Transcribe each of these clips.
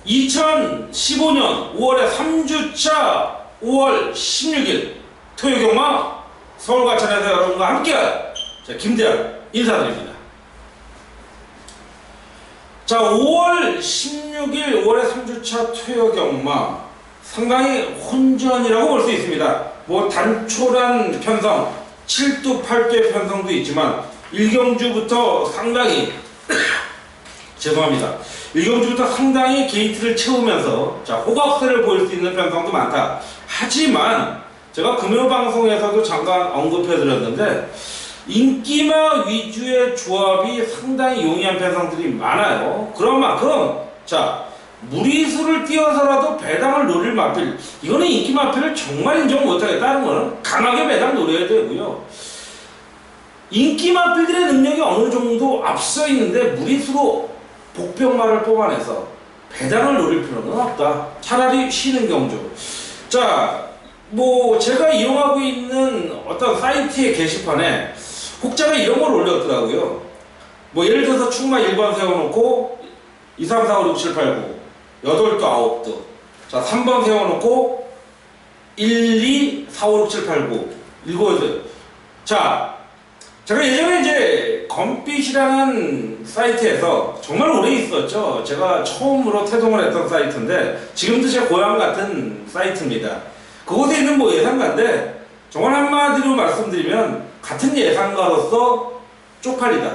2015년 5월에 3주차 5월 16일 토요경마 서울과천에서 여러분과 함께할 김대한 인사드립니다. 자, 5월 16일 5월의 3주차 토요경마 상당히 혼전이라고 볼 수 있습니다. 뭐 단촐한 편성, 7두 8두의 편성도 있지만 1경주부터 상당히 죄송합니다. 1경주부터 상당히 게이트를 채우면서 호각세를 보일 수 있는 편성도 많다. 하지만 제가 금요방송에서도 잠깐 언급해드렸는데 인기마 위주의 조합이 상당히 용이한 편성들이 많아요. 그런 만큼 무리수를 띄어서라도 배당을 노릴 마필, 이거는 인기 마필을 정말 인정 못하겠다는 거는 강하게 배당 노려야 되고요. 인기 마필들의 능력이 어느 정도 앞서 있는데 무리수로 복병마를 뽑아내서 배당을 노릴 필요는 없다. 차라리 쉬는 경주. 뭐 제가 이용하고 있는 어떤 사이트의 게시판에 혹자가 이런 걸 올렸더라고요. 뭐 예를 들어서 충마 1번 세워놓고 2, 3, 4, 5, 6, 7, 8, 9 8도 9도 3번 세워놓고 1, 2, 4, 5, 6, 7, 8, 9 읽어주세요. 제가 예전에 이제 검빛이라는 사이트에서 정말 오래 있었죠. 제가 처음으로 태동을 했던 사이트인데 지금도 제 고향 같은 사이트입니다. 그곳에 있는 뭐 예상가인데 정말 한마디로 말씀드리면 같은 예상가로서 쪽팔리다.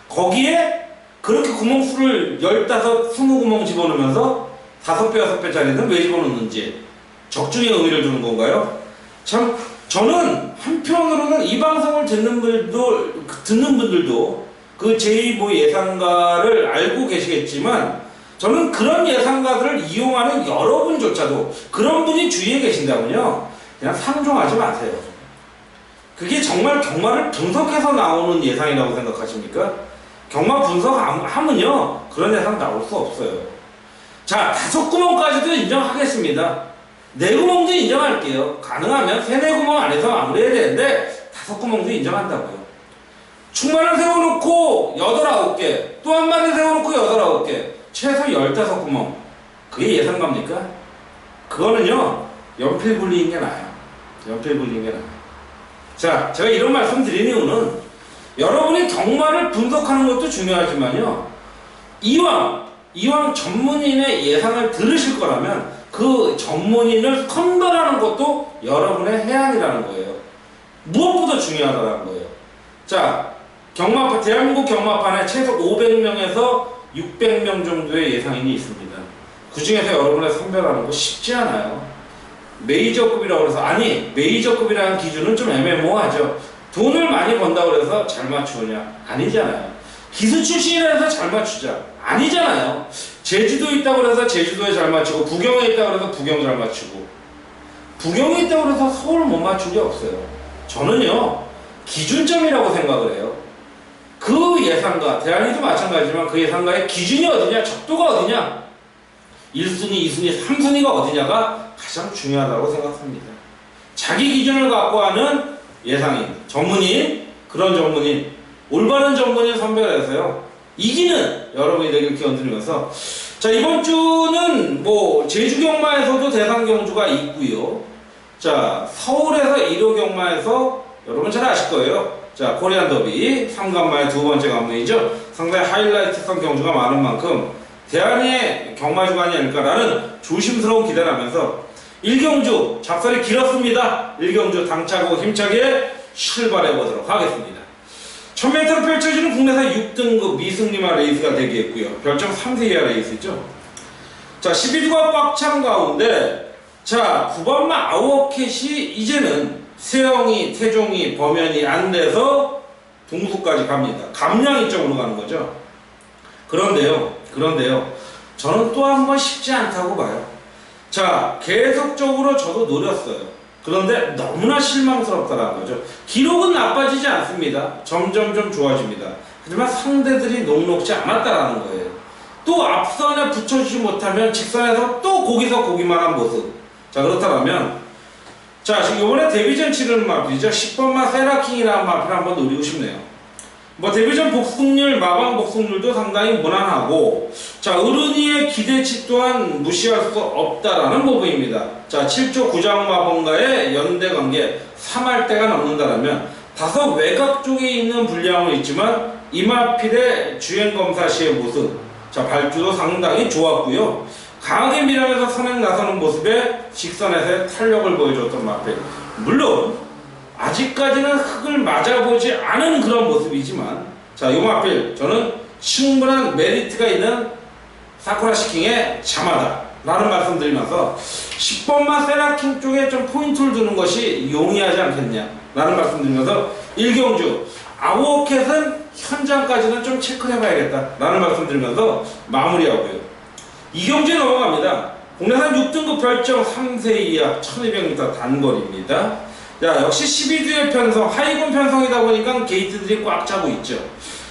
거기에 그렇게 구멍수를 15, 20구멍 집어넣으면서 5배, 6배짜리는 왜 집어넣는지 적중의 의미를 주는 건가요? 참 저는 한편으로는 이 방송을 듣는 분들도 그 제2 뭐 예상가를 알고 계시겠지만 저는 그런 예상가들을 이용하는 여러분조차도 그런 분이 주위에 계신다면요 그냥 상종하지 마세요. 그게 정말 경마를 분석해서 나오는 예상이라고 생각하십니까? 경마 분석하면요 그런 예상 나올 수 없어요. 5구멍까지도 인정하겠습니다. 4구멍도 인정할게요. 가능하면 3, 4구멍 안에서 마무리해야 되는데 5구멍도 인정한다고요. 충만을 세워놓고 8, 9개 또 한 마리 세워놓고 8, 9개 최소 15구멍 그게 예상갑니까? 그거는요 연필 굴리는 게 나아요. 제가 이런 말씀 드리는 이유는 여러분이 경마를 분석하는 것도 중요하지만요 이왕 전문인의 예상을 들으실 거라면 그 전문인을 선별하는 것도 여러분의 해안이라는 거예요. 무엇보다 중요하다는 거예요. 대한민국 경마판에 최소 500명에서 600명 정도의 예상인이 있습니다. 그 중에서 여러분을 선별하는 거 쉽지 않아요. 메이저급이라고 해서 메이저급이라는 기준은 좀 애매모호하죠. 돈을 많이 번다고 해서 잘 맞추느냐? 아니잖아요. 기수 출신이라서 잘 맞추자? 아니잖아요. 제주도에 있다고 해서 제주도에 잘 맞추고 부경에 있다고 해서 부경 잘 맞추고 부경에 있다고 해서 서울 못 맞춘 게 없어요. 저는요 기준점이라고 생각을 해요. 그 예상가, 대안이도 마찬가지지만 그 예상가의 기준이 어디냐, 적도가 어디냐, 1순위, 2순위, 3순위가 어디냐가 가장 중요하다고 생각합니다. 자기 기준을 갖고 하는 예상인, 전문인, 그런 전문인, 올바른 전문인 선별해서요 이기는 여러분이 되길 기원드리면서 이번 주는 뭐 제주경마에서도 대상경주가 있고요. 서울에서 1호 경마에서 여러분 잘 아실 거예요. 코리안 더비 3간마의 두 번째 관문이죠. 상당히 하이라이트성 경주가 많은 만큼 대안의 경마주간이 아닐까라는 조심스러운 기대를 하면서 1경주 작설이 길었습니다. 1경주 당차고 힘차게 출발해 보도록 하겠습니다. 1000m로 펼쳐지는 국내산 6등급 미승리마 레이스가 대기했고요. 별점 3세 이하 레이스죠. 12주가 꽉 찬 가운데 9번마 아워캣이 이제는 세영이, 태종이, 범연이 안 돼서 동수까지 갑니다. 감량이 쪽으로 가는 거죠. 그런데요 저는 또 한 번 쉽지 않다고 봐요. 계속적으로 저도 노렸어요. 그런데 너무나 실망스럽다는 거죠. 기록은 나빠지지 않습니다. 점점점 좋아집니다. 하지만 상대들이 녹록지 않았다라는 거예요. 또 앞선에 붙여주지 못하면 직선에서 또 거기서 고기만한 모습. 그렇다면 지금 이번에 데뷔전 치르는 마필이죠. 10번마 세라킹이라는 마필을 한번 노리고 싶네요. 뭐 데뷔전 복속률, 마방 복속률도 상당히 무난하고, 자 어른이의 기대치 또한 무시할 수 없다라는 부분입니다. 자 7조 구장 마방과의 연대 관계 3할대가 넘는다라면 다소 외곽 쪽에 있는 불량은 있지만 이마필의 주행 검사 시의 모습, 자 발주도 상당히 좋았고요. 강하게 밀어내서 선행 나서는 모습에 직선에서의 탄력을 보여줬던 마필. 물론 아직까지는 흙을 맞아보지 않은 그런 모습이지만, 자, 요 마필 저는 충분한 메리트가 있는 사쿠라 시킹의 자마다 라는 말씀 드리면서 10번만 세라킹 쪽에 좀 포인트를 두는 것이 용이하지 않겠냐 라는 말씀 드리면서 1경주 아워캣은 현장까지는 좀 체크를 해봐야겠다 라는 말씀 드리면서 마무리하고요. 2경주에 넘어갑니다. 국내산 6등급 별정 3세 이하 1200m 단거리입니다. 자, 역시 12주의 편성, 하이군 편성이다 보니까 게이트들이 꽉 차고 있죠.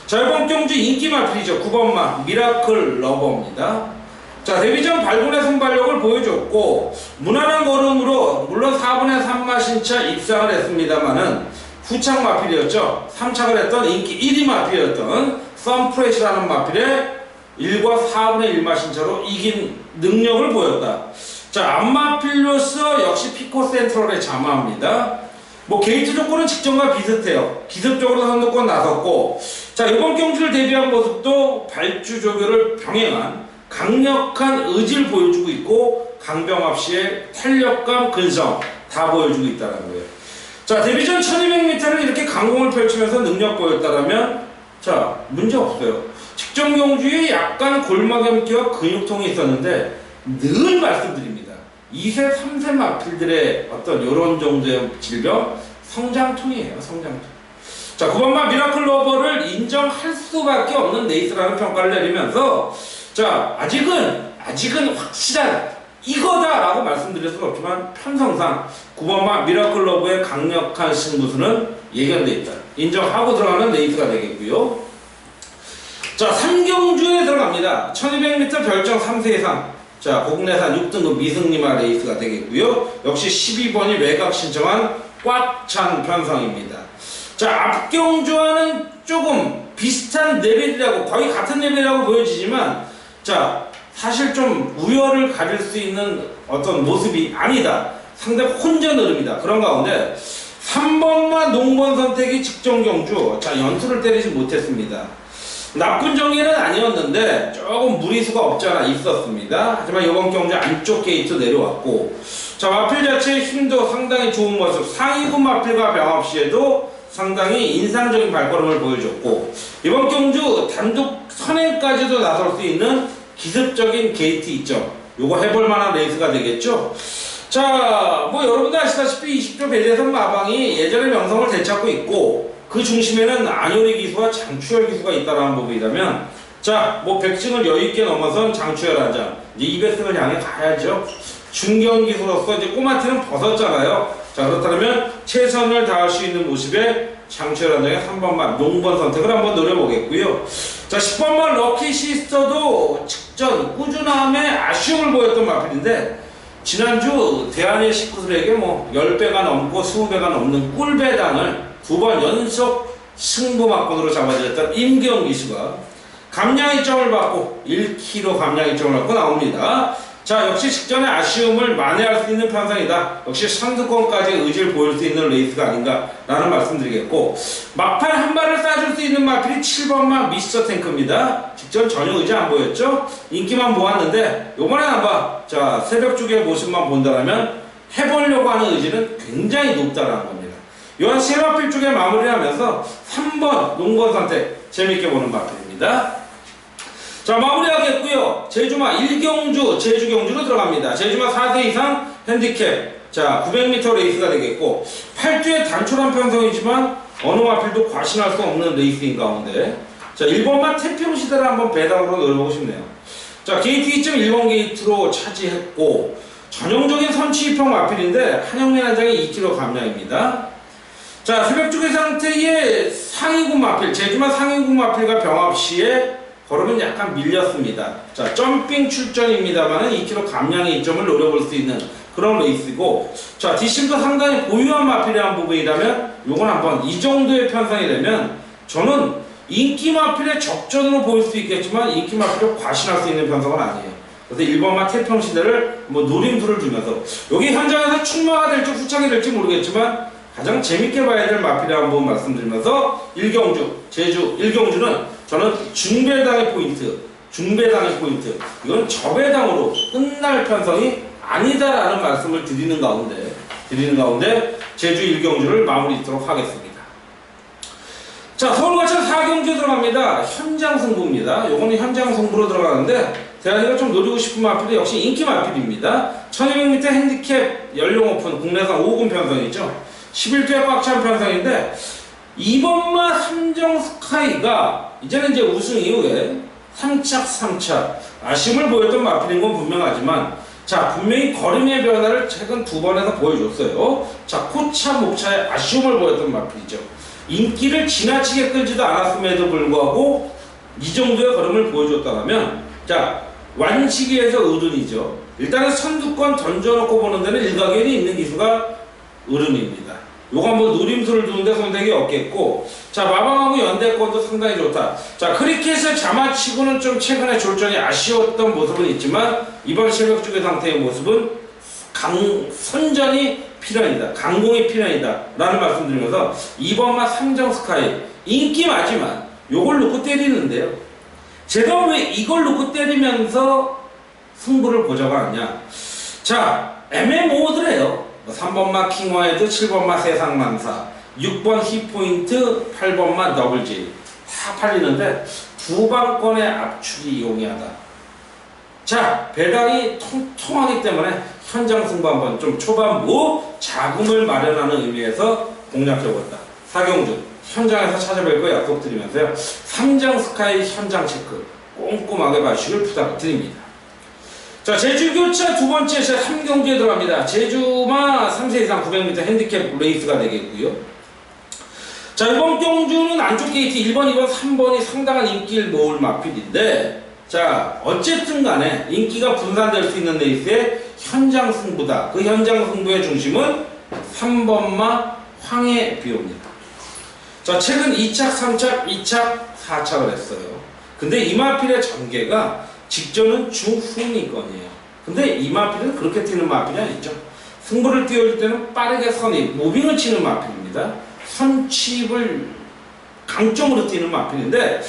자, 이번 경주 인기 마필이죠. 9번마 미라클 러버입니다. 자, 데뷔전 발군의 순발력을 보여줬고 무난한 걸음으로 물론 4분의 3마 신차 입상을 했습니다만은 후착 마필이었죠. 3착을 했던 인기 1위 마필이었던 썬프레시라는 마필에 1과 4분의 1마 신차로 이긴 능력을 보였다. 자, 앞마필로서 역시 피코 센트럴의 자마입니다. 뭐 게이트 조건은 직전과 비슷해요. 기습적으로 선두권 나섰고, 자 이번 경주를 대비한 모습도 발주 조교를 병행한 강력한 의지를 보여주고 있고 강병합 씨의 탄력감, 근성 다 보여주고 있다는 거예요. 자 데뷔전 1200m를 이렇게 강공을 펼치면서 능력 보였다라면 자 문제 없어요. 직전 경주에 약간 골마겸기와 근육통이 있었는데 늘 말씀드립니다. 2세, 3세 마필들의 어떤 요런 정도의 질병, 성장통이에요, 성장통. 자, 9번마 미라클 러버를 인정할 수밖에 없는 레이스라는 평가를 내리면서, 자, 아직은 확실한 이거다라고 말씀드릴 수는 없지만, 편성상 9번마 미라클 러버의 강력한 승부수는 예견되어 있다. 인정하고 들어가는 레이스가 되겠고요. 자, 3경주에 들어갑니다. 1200m 별정 3세 이상. 자, 국내산 6등급 미승리마 레이스가 되겠고요. 역시 12번이 외곽 신청한 꽉 찬 편성입니다. 자, 앞경주와는 조금 비슷한 레벨이라고, 거의 같은 레벨이라고 보여지지만, 자, 사실 좀 우열을 가릴 수 있는 어떤 모습이 아니다. 상당히 혼전 흐름이다. 그런 가운데 3번만 농번 선택이 직전 경주, 자, 연투를 때리지 못했습니다. 나쁜 정의는 아니었는데 조금 무리수가 없지 않아 있었습니다. 하지만 이번 경주 안쪽 게이트 내려왔고, 자 마필 자체의 힘도 상당히 좋은 모습, 상위군 마필과 병합 시에도 상당히 인상적인 발걸음을 보여줬고, 이번 경주 단독 선행까지도 나설 수 있는 기습적인 게이트 이점, 요거 해볼 만한 레이스가 되겠죠. 자, 뭐 여러분들 아시다시피 20조 벨리에선 마방이 예전의 명성을 되찾고 있고, 그 중심에는 안효리 기수와 장추열 기수가 있다는 부분이라면, 자, 뭐 백승을 여유있게 넘어선 장추열 한장, 이제 200승을 향해 가야죠. 중견 기수로서 이제 꼬마티는 벗었잖아요. 자, 그렇다면 최선을 다할 수 있는 모습에 장추열 한장의 3번만 농번 선택을 한번 노려보겠고요. 자, 10번만 럭키 시스터도 직전 꾸준함에 아쉬움을 보였던 마필인데, 지난주 대한의 식구들에게 뭐 10배가 넘고 20배가 넘는 꿀배당을 2번 연속 승부 막권으로 잡아들였던 임경 기수가 감량 이점을 받고 1kg 감량 이점을 받고 나옵니다. 자, 역시 직전의 아쉬움을 만회할 수 있는 편성이다. 역시 선두권까지 의지를 보일 수 있는 레이스가 아닌가라는 말씀드리겠고, 막판 한 발을 쏴줄 수 있는 마필이 7번마 미스터 탱크입니다. 직전 전혀 의지 안 보였죠? 인기만 모았는데 요번엔 한번 자 새벽 쪽의 모습만 본다면 해보려고 하는 의지는 굉장히 높다라는 겁니다. 요한 세마필 쪽에 마무리를 하면서 3번 농번 선택 재밌게 보는 마필입니다. 자, 마무리하겠고요. 제주마 1경주 제주 경주로 들어갑니다. 제주마 4세 이상 핸디캡, 자 900m 레이스가 되겠고, 8주의 단촐한 편성이지만 어느 마필도 과신할 수 없는 레이스인 가운데, 자 1번만 태평 시대를 한번 배당으로 노려보고 싶네요. 자, 게이트 2점 1번 게이트로 차지했고, 전형적인 선취입형 마필인데 한영민 한장의 2kg 감량입니다. 자, 새벽쪽의 상태의 상위군 마필, 제주마 상위군 마필과 병합 시에 걸음은 약간 밀렸습니다. 자, 점핑 출전입니다만은 2kg 감량의 이점을 노려볼 수 있는 그런 레이스고, 자, 뒷심도 상당히 보유한 마필이라는 부분이라면 요건 한번 이 정도의 편성이 되면 저는 인기 마필의 적전으로 보일 수 있겠지만 인기 마필을 과신할 수 있는 편성은 아니에요. 그래서 1번마 태평시대를 뭐 노림수를 두면서 여기 현장에서 출마가 될지 후착이 될지 모르겠지만 가장 재밌게 봐야 될 마필을 한번 말씀드리면서 일경주, 제주 일경주는 저는 중배당의 포인트, 이건 저배당으로 끝날 편성이 아니다라는 말씀을 드리는 가운데 제주 일경주를 마무리 짓도록 하겠습니다. 자, 서울과천 4경주 들어갑니다. 현장 승부입니다. 요거는 현장 승부로 들어가는데 대한이가 좀 노리고 싶은 마필이 역시 인기 마필입니다. 1200m 핸디캡 연령 오픈 국내산 5군 편성이죠. 11대 꽉 찬 편성인데 이번마 삼정스카이가 이제는 이제 우승 이후에 3착 아쉬움을 보였던 마필인 건 분명하지만 자, 분명히 걸음의 변화를 최근 2번에서 보여줬어요. 자, 코차 목차에 아쉬움을 보였던 마필이죠. 인기를 지나치게 끌지도 않았음에도 불구하고 이 정도의 걸음을 보여줬다면 자, 완치기에서 어른이죠. 일단은 선두권 던져놓고 보는 데는 일가견이 있는 기수가 어른입니다. 요거 한번 노림수를 두는데 손색이 없겠고, 자, 마방하고 연대권도 상당히 좋다. 자, 크리켓을 자마치고는 좀 최근에 졸전이 아쉬웠던 모습은 있지만 이번 실력 주기 상태의 모습은 선전이 필연이다, 강공이 필연이다 라는 말씀 드리면서 2번마 삼정스카이 인기 맞지만 요걸 놓고 때리는데요, 제가 왜 이걸 놓고 때리면서 승부를 보자고 하느냐. 자, MMO더래요. 3번마 킹화헤드, 7번마 세상만사, 6번 히포인트, 8번마 더블지 다 팔리는데 두방권의 압축이 용이하다. 자, 배당이 통통하기 때문에 현장 승부 한번 좀 초반부 자금을 마련하는 의미에서 공략해봤다. 사경주 현장에서 찾아뵐 거 약속드리면서요, 삼정스카이 현장 체크 꼼꼼하게 봐주시길 부탁드립니다. 자, 제주교차 두 번째 제 3경주에 들어갑니다. 제주마 3세 이상 900m 핸디캡 레이스가 되겠고요. 자, 이번 경주는 안쪽 게이트 1번, 2번, 3번이 상당한 인기를 모을 마필인데, 자, 어쨌든 간에 인기가 분산될 수 있는 레이스의 현장 승부다. 그 현장 승부의 중심은 3번마 황해비호입니다. 자, 최근 2착, 3착, 2착, 4착을 했어요. 근데 이 마필의 전개가 직전은 중후미권이에요. 근데 이 마필은 그렇게 튀는 마필이 아니죠. 승부를 띄워줄 때는 빠르게 선입, 무빙을 치는 마필입니다. 선칩을 강점으로 뛰는 마필인데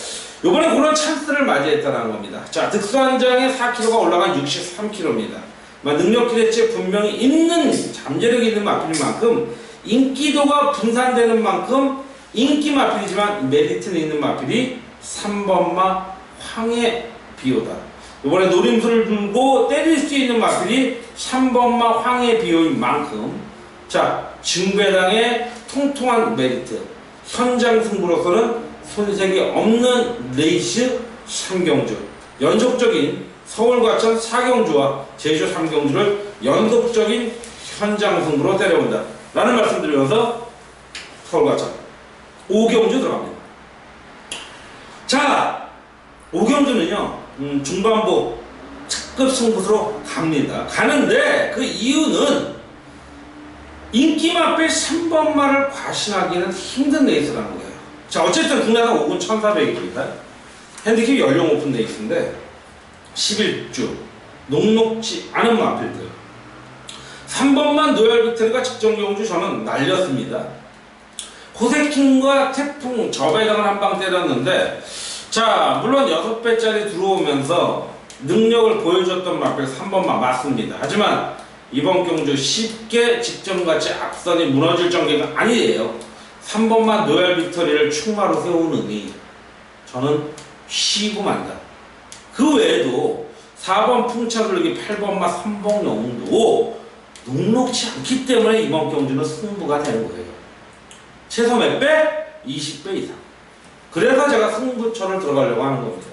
이번에 그런 찬스를 맞이했다는 겁니다. 자, 득수한장에 4kg가 올라간 63kg입니다. 능력 기대치에 분명히 있는 잠재력이 있는 마필인 만큼 인기도가 분산되는 만큼 인기 마필이지만 메리트는 있는 마필이 3번마 황해비호다. 이번에 노림수를 들고 때릴 수 있는 마필이 3번마 황해비호인 만큼 자, 중배당의 통통한 메리트, 현장 승부로서는 손색이 없는 레이스 3경주, 연속적인 서울과천 4경주와 제주 3경주를 연속적인 현장 승부로 때려본다 라는 말씀 드리면서 서울과천 5경주 들어갑니다. 자, 5경주는요 중반부 특급 승부수로 갑니다. 가는데 그 이유는 인기 마필 3번마를 과신하기는 힘든 레이스라는 거예요. 자, 어쨌든 국내산 5군 1400입니다. 핸디캡 연령 오픈 레이스인데 11주 녹록지 않은 마필들 3번만 노열 빅토리가 직전 경주 저는 날렸습니다. 호세킹과 태풍 저배당을 한 방 때렸는데 자, 물론 6배짜리 들어오면서 능력을 보여줬던 마필 3번만 맞습니다. 하지만 이번 경주 쉽게 직전같이 앞선이 무너질 전개가 아니에요. 3번만 노열 빅토리를 충마로 세우느니 저는 쉬고 만다. 그 외에도 4번 풍차돌기, 8번마 삼봉영도 녹록치 않기 때문에 이번 경주는 승부가 되는 거예요. 최소 몇 배? 20배 이상. 그래서 제가 승부처를 들어가려고 하는 겁니다.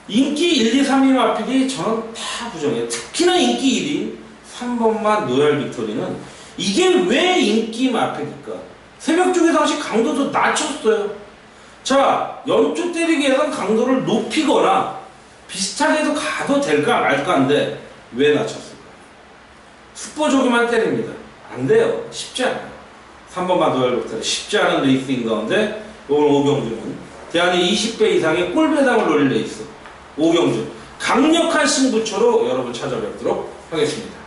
인기 1, 2, 3위 마필이 저는 다 부정해요. 특히나 인기 1위 3번마 노열 빅토리는 이게 왜 인기 마필일까? 새벽 주기 당시 강도도 낮췄어요. 자, 연초 때리기에선 강도를 높이거나 비슷하게도 가도 될까 말까인데 왜 낮췄을까? 숙보조기만 때립니다. 안 돼요. 쉽지 않아요. 3번마 노열 빅토리 쉽지 않은 레이스인 가운데 오늘 5경주는 대한이 20배 이상의 골배당을 노릴 데 있어. 오경주. 강력한 승부처로 여러분 찾아뵙도록 하겠습니다.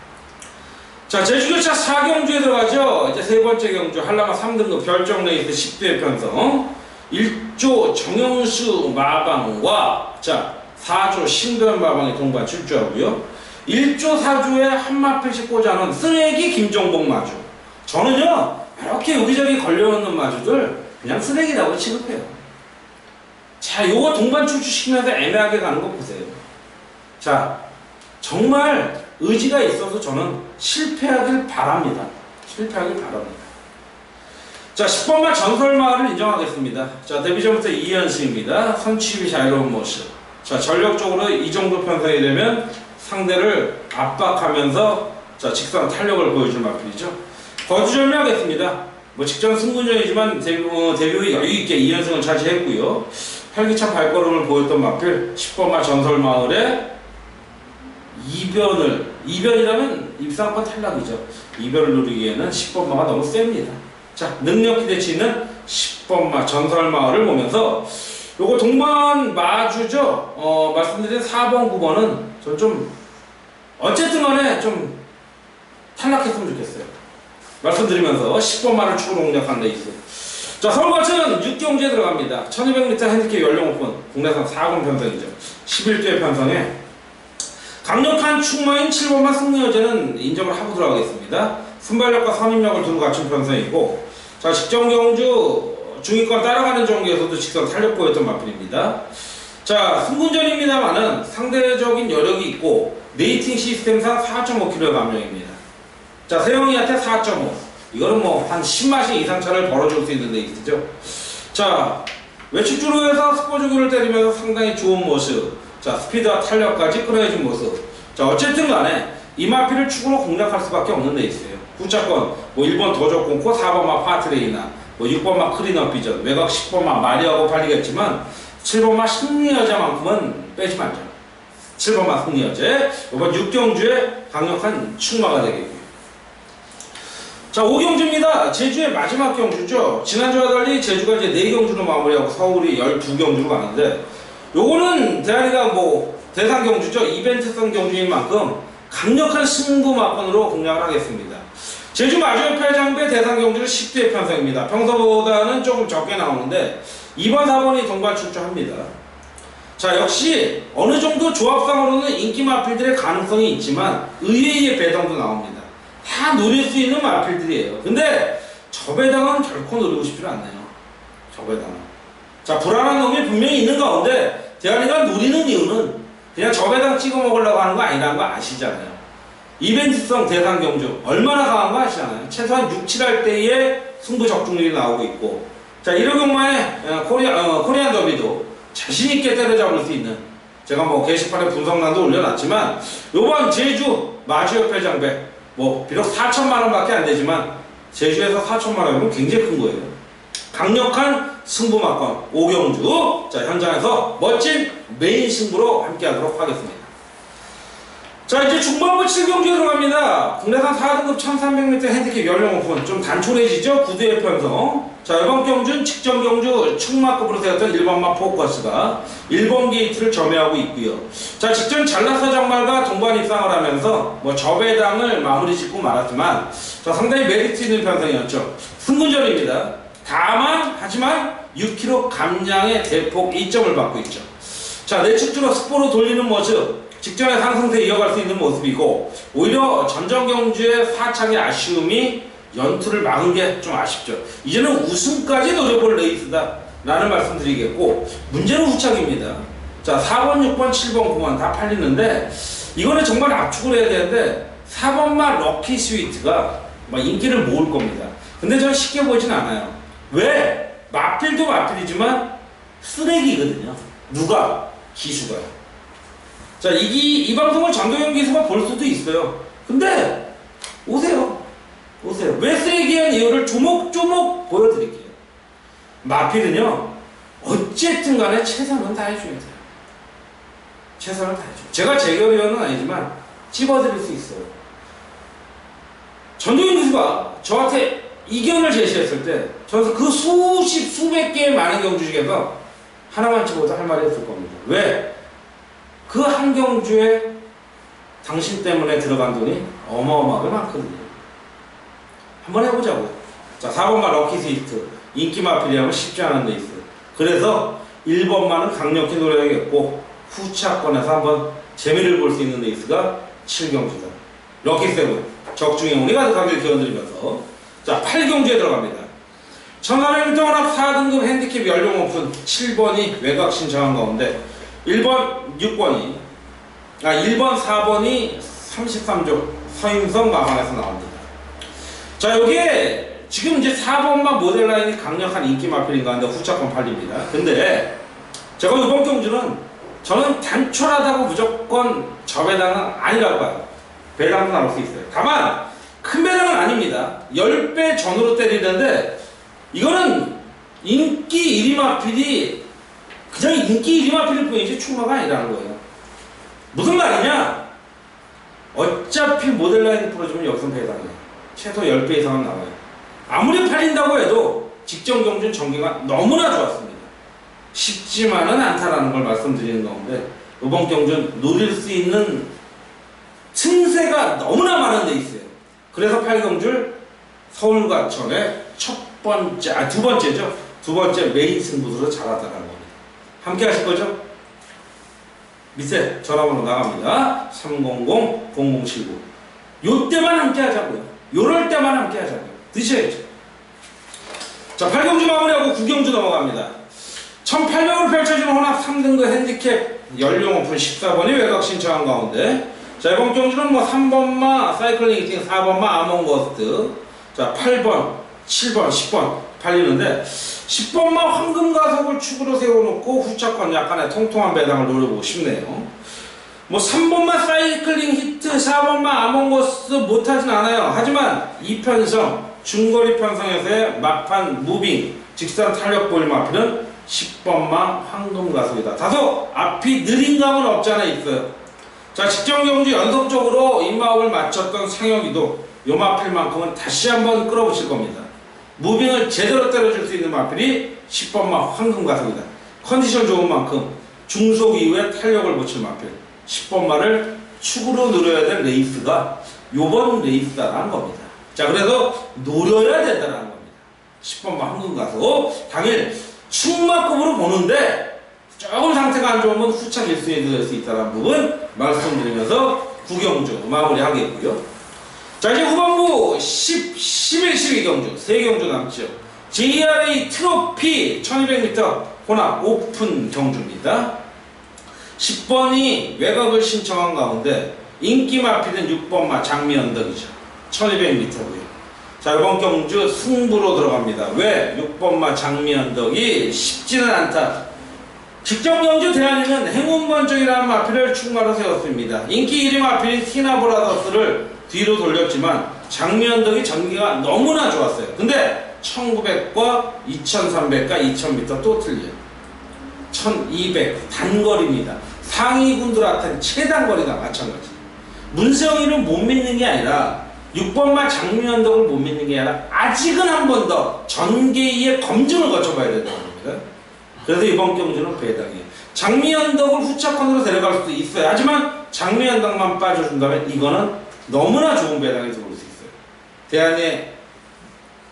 자, 제주교차 4경주에 들어가죠. 이제 세 번째 경주, 한라마 3등급 별정 레이스 10대 편성. 1조 정영수 마방과, 자, 4조 신도현 마방이 동반 출주하고요. 1조 4조에 한 마필씩 꽂아놓은 쓰레기 김종복 마주. 저는요, 이렇게 여기저기 걸려있는 마주들 그냥 쓰레기라고 취급해요. 자, 요거 동반 출주시키면서 애매하게 가는 거 보세요. 자, 정말 의지가 있어서 저는 실패하길 바랍니다. 실패하길 바랍니다. 자, 10번마 전설마을을 인정하겠습니다. 자, 데뷔전부터 2연승입니다. 선취비 자유로운 모습. 자, 전력적으로 이 정도 편성이 되면 상대를 압박하면서 자, 직선 탄력을 보여줄 마필이죠. 거두절미하겠습니다. 뭐 직전 승군전이지만 데뷔 후 여유있게 2연승을 차지했고요. 활기찬 발걸음을 보였던 마필 10번마 전설마을에 이변이라면 입상권 탈락이죠. 이변을 누리기에는 10번마가 너무 셉니다. 자, 능력 기대치 있는 10번마 전설마을을 보면서 요거 동반 마주죠. 말씀드린 4번, 9번은 전 좀 어쨌든 간에 좀 탈락했으면 좋겠어요. 말씀드리면서 10번마를 축으로 공략한 데 있어요. 자, 서울과천 6경주에 들어갑니다. 1200m 핸디캡 연령 오픈 국내산 4군 편성이죠. 11대 편성에 강력한 축마인 7번마 승리여제는 인정을 하고 들어가겠습니다. 순발력과 선임력을 두루 갖춘 편성이고, 자, 직전 경주 중위권 따라가는 경기에서도 직선 탄력 보였던 마필입니다. 자, 승군전입니다만은 상대적인 여력이 있고 레이팅 시스템상 4.5kg의 감량입니다. 자, 세영이한테 4.5. 이거는 뭐 한 10마씩 이상 차를 벌어줄 수 있는 레이스죠. 자, 외측주로에서 스포주기를 때리면서 상당히 좋은 모습. 자, 스피드와 탄력까지 끌어내준 모습. 자, 어쨌든 간에 이 마필을 축으로 공략할 수밖에 없는 데 있어요. 후차권, 뭐 1번 도적공코, 4번마 파트레이나, 뭐 6번마 크리너 비전, 외곽 10번마 마리아고 팔리겠지만 7번마 승리여자만큼은 빼지 말자. 7번마 승리여제. 이번 6경주에 강력한 축마가 되겠고요. 자, 5경주입니다. 제주의 마지막 경주죠. 지난주와 달리 제주가 이제 4경주로 마무리하고 서울이 12경주로 가는데, 요거는 대한이가 뭐 대상 경주죠. 이벤트성 경주인 만큼 강력한 승부 막건으로 공략을 하겠습니다. 제주 마주협회 장배 대상 경주는 10대 편성입니다. 평소보다는 조금 적게 나오는데 2번, 4번이 동반 출주합니다. 자, 역시 어느 정도 조합상으로는 인기 마필들의 가능성이 있지만 의외의 배당도 나옵니다. 다 노릴 수 있는 마필들이에요. 근데 저 배당은 결코 노리고 싶지 않네요. 저 배당은. 자, 불안한 놈이 분명히 있는 가운데 대한이가 노리는 이유는 그냥 저 배당 찍어 먹으려고 하는 거 아니라는 거 아시잖아요. 이벤트성 대상 경주 얼마나 강한 거 아시잖아요. 최소한 6, 7할 때의 승부 적중률이 나오고 있고, 자, 이럴 경우에 코리안 더비도 자신있게 때려잡을 수 있는, 제가 뭐 게시판에 분석란도 올려놨지만 요번 제주 마주협회 장배 뭐 비록 4천만원 밖에 안 되지만 제주에서 4천만원이면 굉장히 큰 거예요. 강력한 승부 막건 5경주. 자, 현장에서 멋진 메인 승부로 함께 하도록 하겠습니다. 자, 이제 중반부 7경주에 들어갑니다. 국내산 4등급 1300m 핸디캡 연령 오픈. 좀 단촐해지죠? 9대 편성. 자, 이번 경주는 직전 경주 축마급으로 세웠던 1번마 포커스가 1번 게이트를 점유하고 있고요. 자, 직전 잘나서 장말과 동반 입상을 하면서 뭐 저배당을 마무리 짓고 말았지만, 자, 상당히 메리트 있는 편성이었죠. 승군전입니다. 하지만 6kg 감량의 대폭 2점을 받고 있죠. 자, 내측주로 스포로 돌리는 모습, 직전의 상승세 이어갈 수 있는 모습이고, 오히려 전전 경주의 사착의 아쉬움이 연투를 막은 게 좀 아쉽죠. 이제는 우승까지 노려볼 레이스다 라는 말씀 드리겠고, 문제는 후착입니다. 자, 4번, 6번, 7번, 9번 다 팔리는데 이거는 정말 압축을 해야 되는데 4번만 럭키 스위트가 막 인기를 모을 겁니다. 근데 저는 쉽게 보진 않아요. 왜? 마필도 마필이지만 쓰레기거든요. 누가? 기수가요. 자, 이 방송을 장도영 기수가 볼 수도 있어요. 근데 오세요. 왜 쓰레기한 이유를 조목조목 보여드릴게요. 마필은요, 어쨌든 간에 최선은 다해줘야 돼요. 최선을 다해줘요. 제가 재결의원은 아니지만 찝어드릴 수 있어요. 전도영 기수가 저한테 이견을 제시했을 때 저는 그 수백 개의 많은 경주 중에서 하나만 찍어도 할 말이 없을 겁니다. 왜? 그 한 경주에 당신 때문에 들어간 돈이 어마어마하게 많거든요. 한번 해보자고요. 자, 4번마 럭키 스위트. 인기 마필이라면 쉽지 않은 데 있어요. 그래서 1번마는 강력히 노려야겠고, 후차권에서 한번 재미를 볼 수 있는 레이스가 7경주다. 럭키 세븐. 적중의 운이 가득하길 기원드리면서. 자, 8경주에 들어갑니다. 1400m 혼합 4등급 핸디캡 연령 오픈 7번이 외곽 신청한 가운데 1번, 6번이 1번, 4번이 33조 서인성 마방에서 나옵니다. 자, 여기에 지금 이제 4번만 모델 라인이 강력한 인기 마필인가 하는데 후차권 팔립니다. 근데 제가 이번 경주는 저는 단촐하다고 무조건 저 배당은 아니라고 봐요. 배당도 나올 수 있어요. 다만 큰 배당은 아닙니다. 10배 전으로 때리는데 이거는 인기 1위 마필이 그냥 인기 1위 마필일 뿐이지 충마가 아니라는 거예요. 무슨 말이냐? 어차피 모델 라인이 풀어주면 여기서 배당이에요. 최소 10배 이상은 나와요. 아무리 팔린다고 해도 직전 경주는 전개가 너무나 좋았습니다. 쉽지만은 않다라는 걸 말씀드리는 가운데 이번 경주는 노릴 수 있는 틈새가 너무나 많은 데 있어요. 그래서 8경주 서울과천의 두 번째죠. 두 번째 메인 승부수로 잘하다라는 겁니다. 함께 하실 거죠? 밑에 전화번호 나갑니다. 300-0079. 요때만 함께 하자고요. 요럴 때만 함께 하자고요. 드셔야죠. 자, 8경주 마무리하고 9경주 넘어갑니다. 1800으로 펼쳐지는 혼합 3등급 핸디캡 연령 오픈 14번이 외곽 신청한 가운데 자, 이번 경주는 뭐 3번마 사이클링 히팅, 4번마 아몬거스트, 자 8번, 7번, 10번 팔리는데 10번마 황금가속을 축으로 세워놓고 후차권 약간의 통통한 배당을 노려보고 싶네요. 뭐 3번마 사이클링 히트, 4번마 아몬거스트 못하진 않아요. 하지만 2편성, 중거리 편성에서의 막판 무빙, 직선 탄력 보일 마필은 10번마 황금가속이다. 다소 앞이 느린 감은 없지 않아 있어요. 자, 직전 경주 연속적으로 입마업을 마쳤던 상혁이도 요 마필만큼은 다시 한번 끌어붙일 겁니다. 무빙을 제대로 때려줄 수 있는 마필이 10번마 황금가속이다. 컨디션 좋은 만큼 중속 이후에 탄력을 붙일 마필 10번마를 축으로 노려야 될 레이스가 요번 레이스다라는 겁니다. 자, 그래서 노려야 된다는 겁니다. 10번마 황금가속 당일 축마급으로 보는데 조금 상태가 안 좋으면 후차 밀수에 들을 수 있다는 부분 말씀드리면서 9경주 마무리하겠고요. 자, 이제 후반부 10, 11, 12경주 3경주 남죠. JRA 트로피 1200m 혼합 오픈 경주입니다. 10번이 외곽을 신청한 가운데 인기 마필은 6번마 장미언덕이죠. 1200m고요. 자, 이번 경주 승부로 들어갑니다. 왜? 6번마 장미언덕이 쉽지는 않다. 직전 경주 대안에는 행운번쩍이라는 마필을 충마로 세웠습니다. 인기 1위 마필인 티나브라더스를 뒤로 돌렸지만 장미언덕이 전기가 너무나 좋았어요. 근데 1900과 2300과 2000m 또 틀려요. 1200 단거리입니다. 상위군들한테는 최단거리가 마찬가지. 문세영이는 못 믿는 게 아니라 6번마 장미언덕을 못 믿는 게 아니라 아직은 한 번 더 전개의 검증을 거쳐봐야 된다는 겁니다. 그래서 이번 경주는 배당이에요. 장미언덕을 후차권으로 데려갈 수도 있어요. 하지만 장미언덕만 빠져준다면 이거는 너무나 좋은 배당이 들어올 수 있어요. 대안에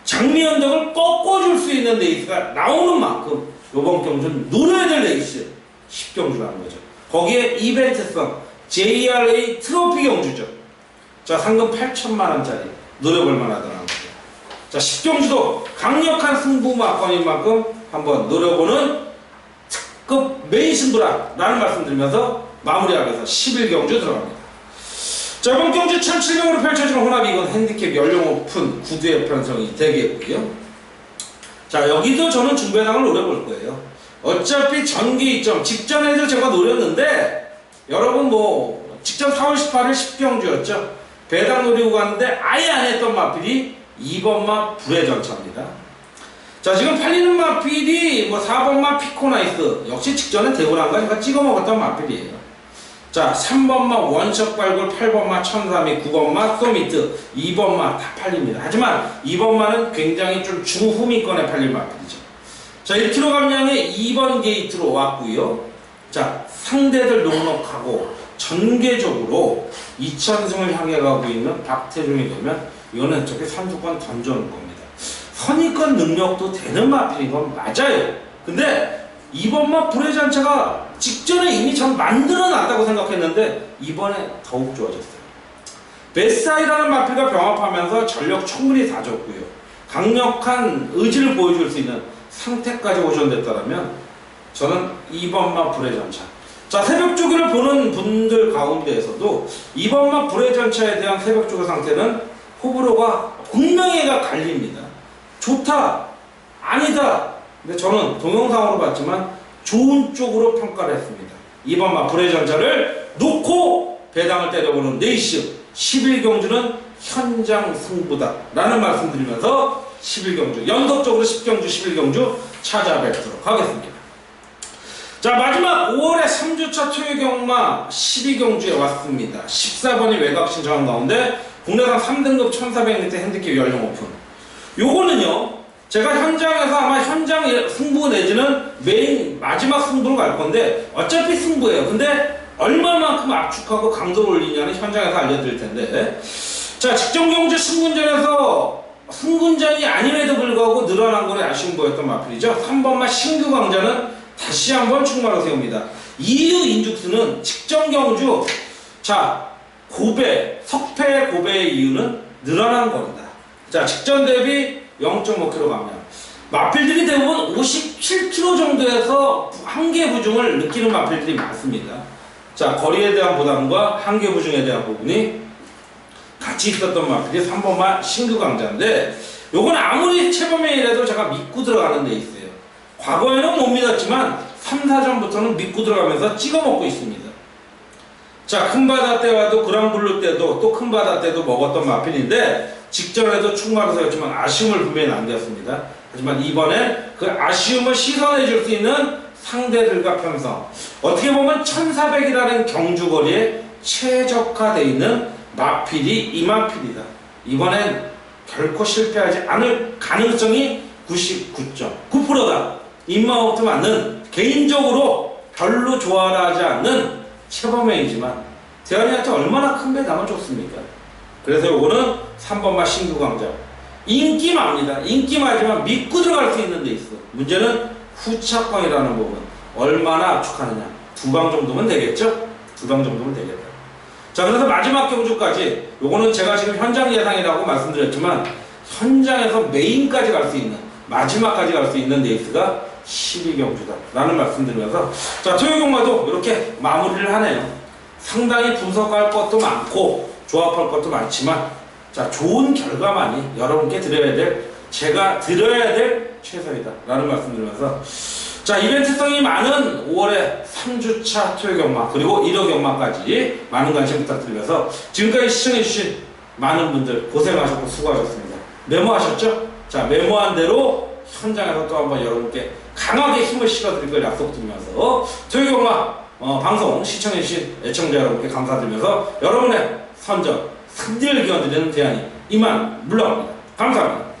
장미언덕을 꺾어줄 수 있는 레이스가 나오는 만큼 이번 경주는 노려야 될 레이스 10경주라는 거죠. 거기에 이벤트성 JRA 트로피 경주죠. 자, 상금 8천만원짜리 노려볼 만하다는 거죠. 자, 10경주도 강력한 승부 막권인 만큼 한번 노려보는 특급 메인 승부라는 말씀드리면서 마무리하면서 11경주 들어갑니다. 자, 이번 경주 1700으로 펼쳐지는 혼합이 이건 핸디캡 연령 오픈 구두의 편성이 되겠고요. 자, 여기도 저는 중배당을 노려볼 거예요. 어차피 전기 이점 직전에도 제가 노렸는데 여러분 뭐 직전 4월 18일 10경주였죠. 배당 노리고 갔는데 아예 안 했던 마필이 2번마 불의 전차입니다. 자, 지금 팔리는 마필이 뭐 4번마 피코나이스 역시 직전에 대구랑가 제가 찍어 먹었던 마필이에요. 자, 3번마 원샷 발굴, 8번마 천삼이, 9번마 소미트, 2번마 다 팔립니다. 하지만 2번마는 굉장히 좀 중후미권에 팔릴 마필이죠. 자, 1km 감량의 2번 게이트로 왔고요. 자, 상대들 녹록하고 전개적으로 2000승을 향해 가고 있는 박태중이 되면 이거는 저렇게 선두권 던져놓은 겁니다. 선입권 능력도 되는 마필인 건 맞아요. 근데 이번만 불회전차가 직전에 이미 전 만들어놨다고 생각했는데 이번에 더욱 좋아졌어요. 베사이라는 마필과 병합하면서 전력 충분히 다졌고요. 강력한 의지를 보여줄 수 있는 상태까지 오전됐다면 저는 이번만 불회전차. 자, 새벽조기를 보는 분들 가운데에서도 이번만 불회전차에 대한 새벽조기 상태는 호불호가 분명히가 갈립니다. 좋다, 아니다. 근데 저는 동영상으로 봤지만 좋은 쪽으로 평가를 했습니다. 이번만 불회전차를 놓고 배당을 때려보는 레이스 11경주는 현장 승부다 라는 말씀드리면서 11경주 연속적으로 10경주 11경주 찾아뵙도록 하겠습니다. 자, 마지막 5월의 3주차 토요경마 12경주에 왔습니다. 14번이 외곽 신청한 가운데 국내산 3등급 1400m 핸디캡 연령 오픈. 요거는요, 제가 현장에서 아마 현장 승부 내지는 메인 마지막 승부로 갈 건데 어차피 승부예요. 근데 얼마만큼 압축하고 강도를 올리냐는 현장에서 알려드릴 텐데, 자, 직전 경주 승군전에서 승군전이 아님에도 불구하고 늘어난 거에 아쉬운 거였던 마필이죠. 3번마 신규 강자는 다시 한번 충마로 세웁니다. 이유 인죽수는 직전 경주, 자, 고배, 석패 고배의 이유는 늘어난 겁니다. 자, 직전 대비 0.5kg 감량. 마필들이 대부분 57kg 정도에서 한계 부중을 느끼는 마필들이 많습니다. 자, 거리에 대한 부담과 한계 부중에 대한 부분이 같이 있었던 마필이 3번마 신규 강자인데, 요건 아무리 최범행이라도 제가 믿고 들어가는 데 있어요. 과거에는 못 믿었지만 3, 4전부터는 믿고 들어가면서 찍어 먹고 있습니다. 자, 큰바다 때와도 그랑블루 때도 또 큰바다 때도 먹었던 마필인데 직전에도 충마로 세웠지만 아쉬움을 분명히 남겼습니다. 하지만 이번엔 그 아쉬움을 씻어내 줄 수 있는 상대들과 편성, 어떻게 보면 1400이라는 경주거리에 최적화되어 있는 마필이 이 마필이다. 이번엔 결코 실패하지 않을 가능성이 99.9%다. 입마우트 맞는, 개인적으로 별로 좋아하지 않는 최범행이지만 대한이한테 얼마나 큰 배당을 줬습니까? 그래서 요거는 3번마 신규 강자. 인기마입니다. 인기마지만 믿고 들어갈 수 있는 데 있어. 문제는 후차권이라는 부분. 얼마나 압축하느냐. 2방 정도면 되겠죠? 2방 정도면 되겠다. 자, 그래서 마지막 경주까지, 요거는 제가 지금 현장 예상이라고 말씀드렸지만 현장에서 메인까지 갈 수 있는, 마지막까지 갈 수 있는 레이스가 12경주다 라는 말씀드리면서, 자, 토요경마도 이렇게 마무리를 하네요. 상당히 분석할 것도 많고 조합할 것도 많지만, 자, 좋은 결과만이 여러분께 드려야 될, 제가 드려야 될 최선이다 라는 말씀드리면서, 자, 이벤트성이 많은 5월의 3주차 토요경마 그리고 1호경마까지 많은 관심 부탁드리면서, 지금까지 시청해주신 많은 분들 고생하셨고 수고하셨습니다. 메모하셨죠? 자, 메모한 대로 현장에서 또 한번 여러분께 강하게 힘을 실어드릴 걸 약속드리면서 토요경마 방송 시청해주신 애청자 여러분께 감사드리면서 여러분의 선전 승리를 기원드리는 대안이 이만 물러갑니다. 감사합니다.